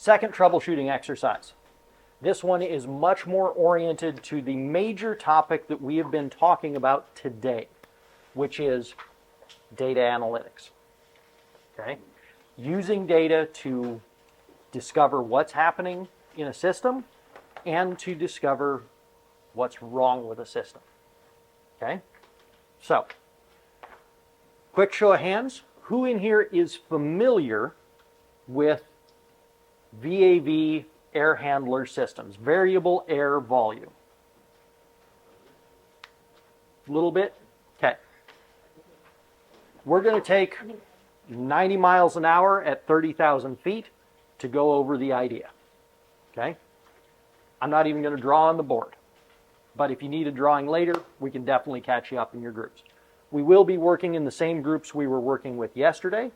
Second troubleshooting exercise. This one is much more oriented to the major topic that we have been talking about today, which is data analytics. Okay? Using data to discover what's happening in a system and to discover what's wrong with a system. Okay? So, quick show of hands. Who in here is familiar with VAV air handler systems, variable air volume? A little bit? Okay. We're going to take 90 miles an hour at 30,000 feet to go over the idea. Okay? I'm not even going to draw on the board. But if you need a drawing later, we can definitely catch you up in your groups. We will be working in the same groups we were working with yesterday.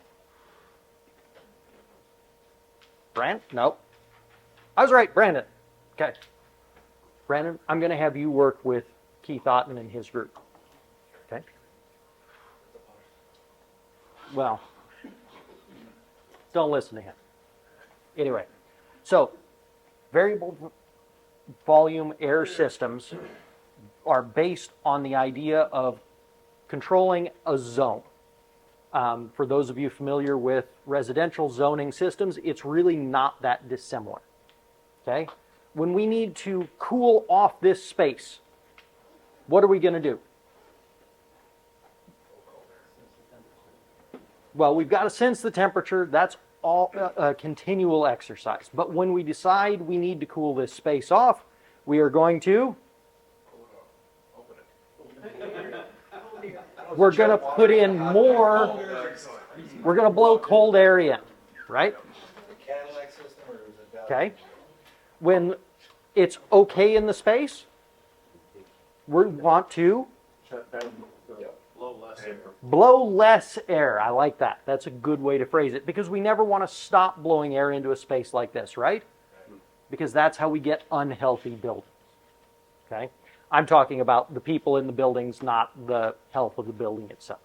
Brand? No. I was right, Brandon. Okay. Brandon, I'm going to have you work with Keith Otten and his group. Okay? Well, don't listen to him. Anyway, so variable volume air systems are based on the idea of controlling a zone. For those of you familiar with residential zoning systems, it's really not that dissimilar. Okay? When we need to cool off this space, what are we going to do? Well, we've got to sense the temperature. That's all a continual exercise. But when we decide we need to cool this space off, we are going to we're going to put in more, we're going to blow cold air in, right? Okay. When it's okay in the space, we want to blow less air. I like that. That's a good way to phrase it, because we never want to stop blowing air into a space like this, right? Because that's how we get unhealthy buildings. Okay? I'm talking about the people in the buildings, not the health of the building itself.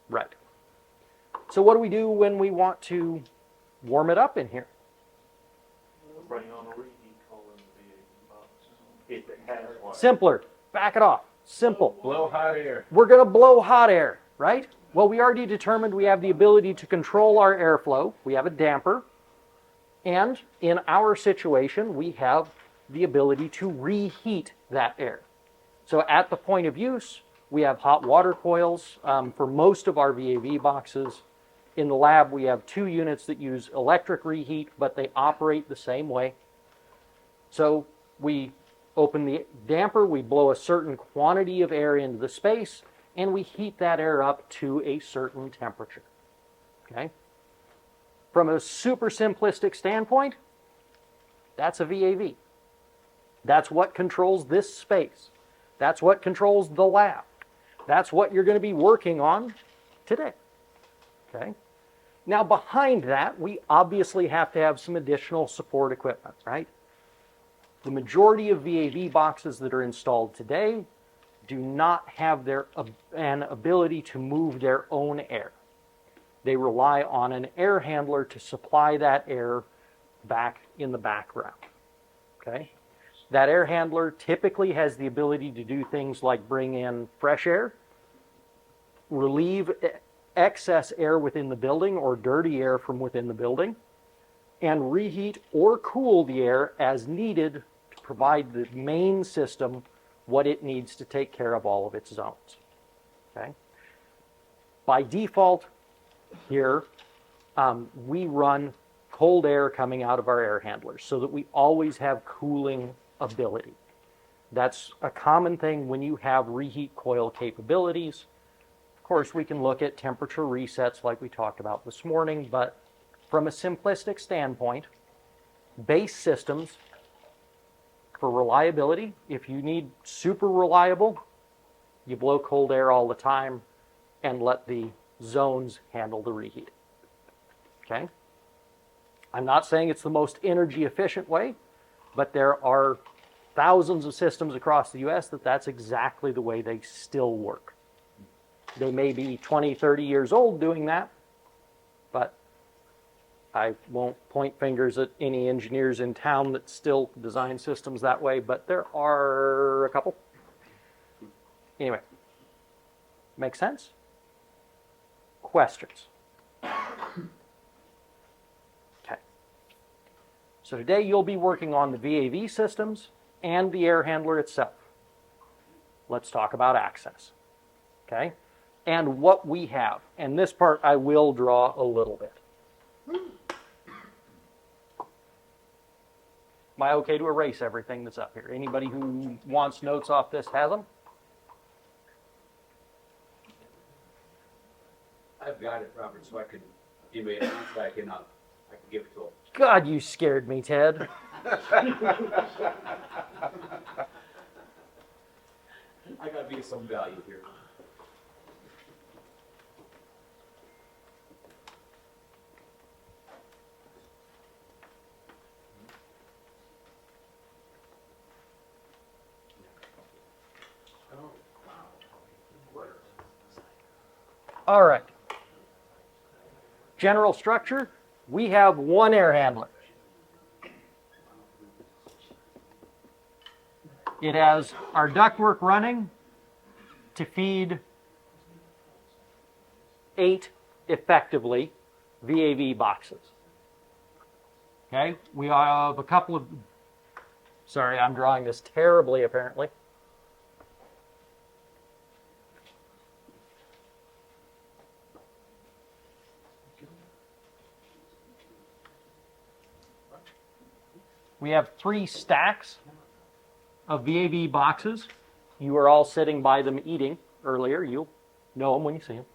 Right. So what do we do when we want to warm it up in here? Bring on a reheat coil in the VAV box. If it has one. Simpler. Back it off. Simple. Blow hot air. We're going to blow hot air, right? Well, we already determined we have the ability to control our airflow. We have a damper. And in our situation, we have the ability to reheat that air. So at the point of use, we have hot water coils for most of our VAV boxes. In the lab, we have 2 units that use electric reheat, but they operate the same way. So we open the damper, we blow a certain quantity of air into the space, and we heat that air up to a certain temperature. Okay? From a super simplistic standpoint, that's a VAV. That's what controls this space. That's what controls the lab. That's what you're going to be working on today. Okay? Now, behind that, we obviously have to have some additional support equipment, right? The majority of VAV boxes that are installed today do not have an ability to move their own air. They rely on an air handler to supply that air back in the background. Okay? That air handler typically has the ability to do things like bring in fresh air, relieve excess air within the building or dirty air from within the building, and reheat or cool the air as needed to provide the main system what it needs to take care of all of its zones. Okay? By default here, we run cold air coming out of our air handlers so that we always have cooling ability. That's a common thing when you have reheat coil capabilities. Of course, we can look at temperature resets like we talked about this morning, but from a simplistic standpoint, base systems for reliability, if you need super reliable, you blow cold air all the time and let the zones handle the reheat. Okay? I'm not saying it's the most energy efficient way, but there are thousands of systems across the US that's exactly the way they still work. They may be 20, 30 years old doing that, but I won't point fingers at any engineers in town that still design systems that way, but there are a couple. Anyway, make sense? Questions? Okay. So today you'll be working on the VAV systems and the air handler itself. Let's talk about access. Okay? And what we have. And this part I will draw a little bit. Am I okay to erase everything that's up here? Anybody who wants notes off this has them? I've got it, Robert, so I can give me an answer. I can give it to him. God, you scared me, Ted. I got to be of some value here. All right. General structure, we have one air handler. It has our ductwork running to feed 8, effectively, VAV boxes. Okay, we have a couple of, sorry, I'm drawing this terribly apparently. We have 3 stacks of VAV boxes. You were all sitting by them eating earlier. You'll know them when you see them.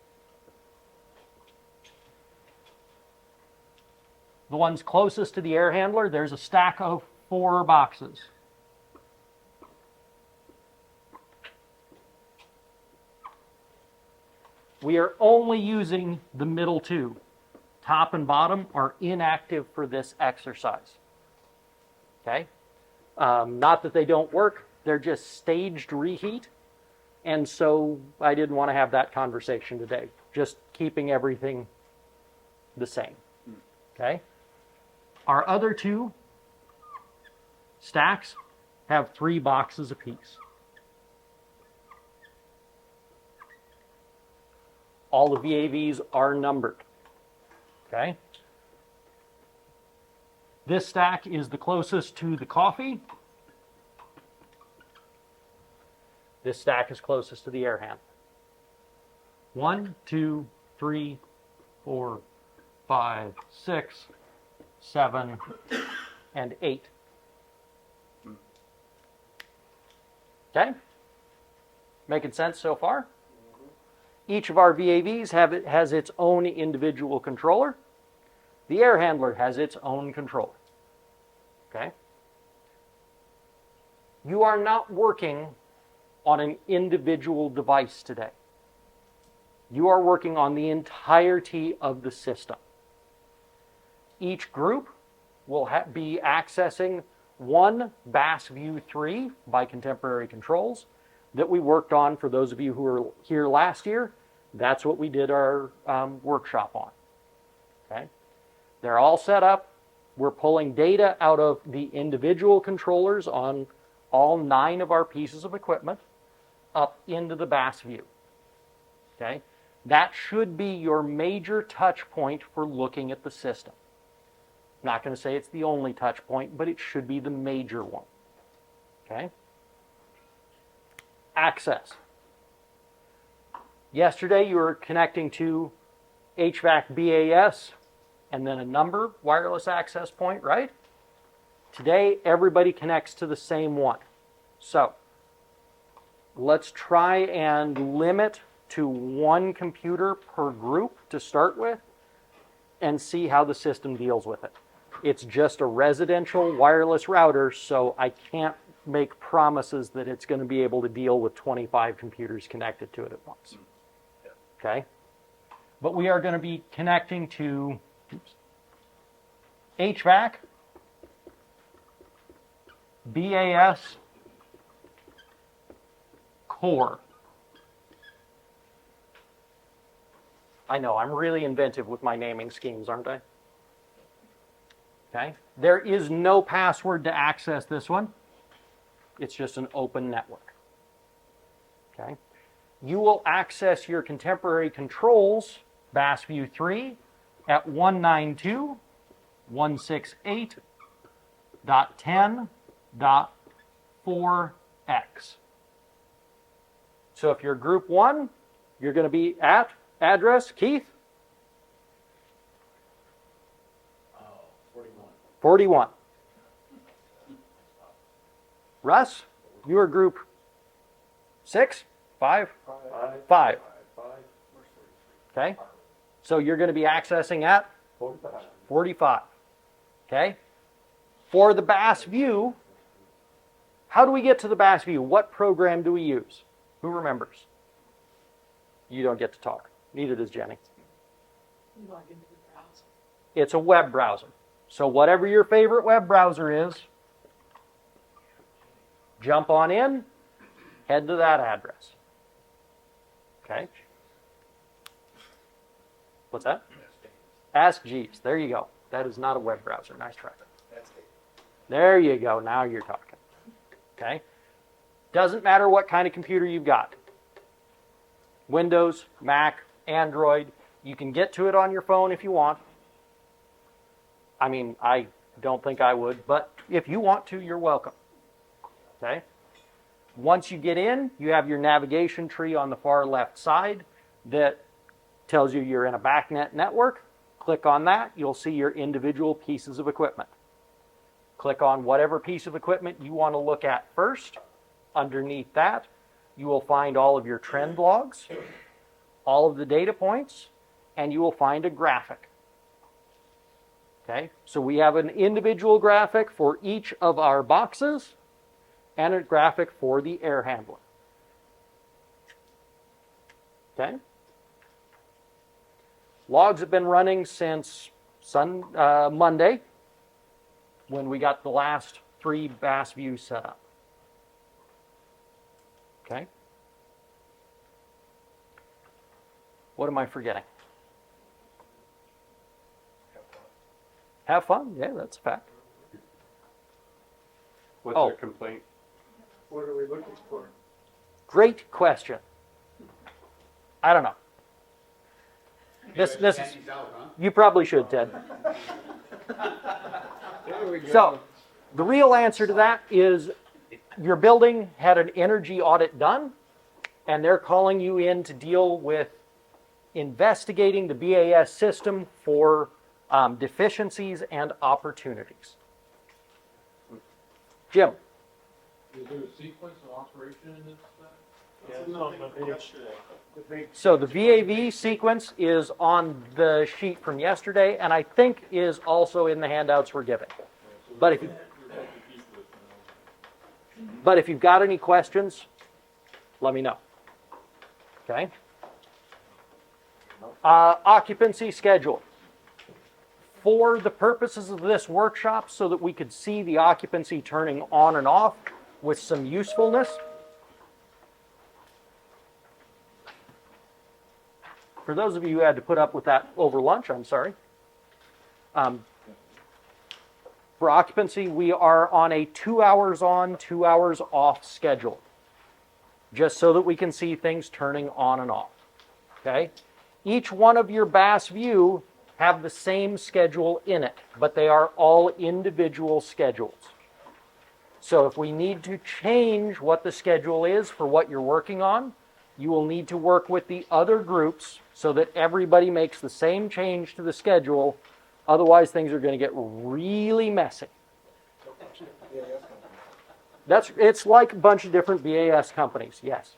The ones closest to the air handler, there's a stack of 4 boxes. We are only using the middle 2. Top and bottom are inactive for this exercise. Okay? Not that they don't work, they're just staged reheat. And so I didn't want to have that conversation today. Just keeping everything the same. Okay? Our other 2 stacks have 3 boxes apiece. All the VAVs are numbered. Okay? This stack is the closest to the coffee. This stack is closest to the air handler. 1, 2, 3, 4, 5, 6, 7, and 8. Okay? Making sense so far? Each of our VAVs has its own individual controller. The air handler has its own controller. Okay? You are not working on an individual device today. You are working on the entirety of the system. Each group will be accessing one BAS View 3 by Contemporary Controls that we worked on for those of you who were here last year. That's what we did our workshop on. Okay? They're all set up. We're pulling data out of the individual controllers on all 9 of our pieces of equipment up into the BAS View. Okay? That should be your major touch point for looking at the system. I'm not going to say it's the only touch point, but it should be the major one. Okay? Access. Yesterday you were connecting to HVAC BAS and then a number wireless access point, right? Today everybody connects to the same one. So let's try and limit to 1 computer per group to start with and see how the system deals with it. It's just a residential wireless router, so I can't make promises that it's going to be able to deal with 25 computers connected to it at once. Okay? But we are going to be connecting to HVAC, BAS, core. I know, I'm really inventive with my naming schemes, aren't I? Okay? There is no password to access this one. It's just an open network. Okay? You will access your contemporary controls, BassView 3, at 192.168.10.4x. So if you're group 1, you're going to be at address, Keith? 41. 41. Russ, you are group 6? 5? 5. Okay? So you're going to be accessing at 45. Okay? For the Bass View, how do we get to the Bass View? What program do we use? Who remembers? You don't get to talk. Neither does Jenny. Log into the browser. It's a web browser. So whatever your favorite web browser is, jump on in, head to that address. Okay? What's that? Ask Jeeves. There you go. That is not a web browser. Nice try. There you go. Now you're talking. Okay? Doesn't matter what kind of computer you've got. Windows, Mac, Android. You can get to it on your phone if you want. I mean, I don't think I would, but if you want to, you're welcome. Okay? Once you get in, you have your navigation tree on the far left side that tells you you're in a BACnet network. Click on that. You'll see your individual pieces of equipment. Click on whatever piece of equipment you want to look at first. Underneath that, you will find all of your trend logs, all of the data points, and you will find a graphic. Okay, so we have an individual graphic for each of our boxes and a graphic for the air handler. Okay. Logs have been running since Monday, when we got the last 3 Bass views set up. Okay. What am I forgetting? Have fun. Yeah, that's a fact. What's Oh. their complaint? What are we looking for? Great question. I don't know. This is, Candy's out, huh? you probably should, Ted. There we go. So, the real answer to that is your building had an energy audit done, and they're calling you in to deal with investigating the BAS system for deficiencies and opportunities. Jim, Is there a sequence of operation in this? Yeah, it's on the page. so the VAV sequence is on the sheet from yesterday, and I think is also in the handouts we're giving. But if you've got any questions, let me know. Okay? Occupancy schedule. For the purposes of this workshop, so that we could see the occupancy turning on and off with some usefulness. For those of you who had to put up with that over lunch, I'm sorry. For occupancy, we are on a 2 hours on, 2 hours off schedule, just so that we can see things turning on and off. Okay? Each one of your Bass View have the same schedule in it, but they are all individual schedules. So if we need to change what the schedule is for what you're working on, you will need to work with the other groups so that everybody makes the same change to the schedule. Otherwise, things are going to get really messy. It's like a bunch of different BAS companies, yes.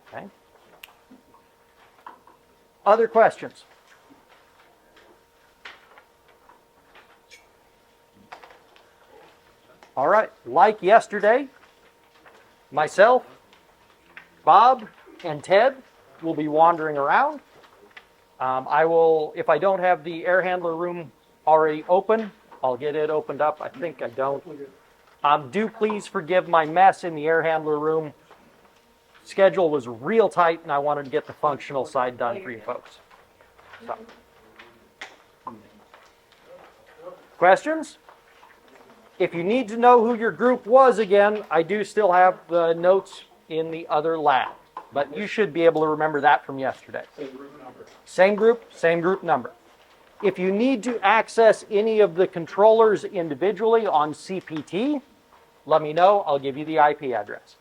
Okay. Other questions? All right, like yesterday, myself, Bob, and Ted will be wandering around. I will, if I don't have the air handler room already open, I'll get it opened up. I think I don't. Do please forgive my mess in the air handler room. Schedule was real tight, and I wanted to get the functional side done for you folks. So. Questions? If you need to know who your group was again, I do still have the notes in the other lab. But you should be able to remember that from yesterday. Same group number. Same group number. If you need to access any of the controllers individually on CPT, let me know. I'll give you the IP address.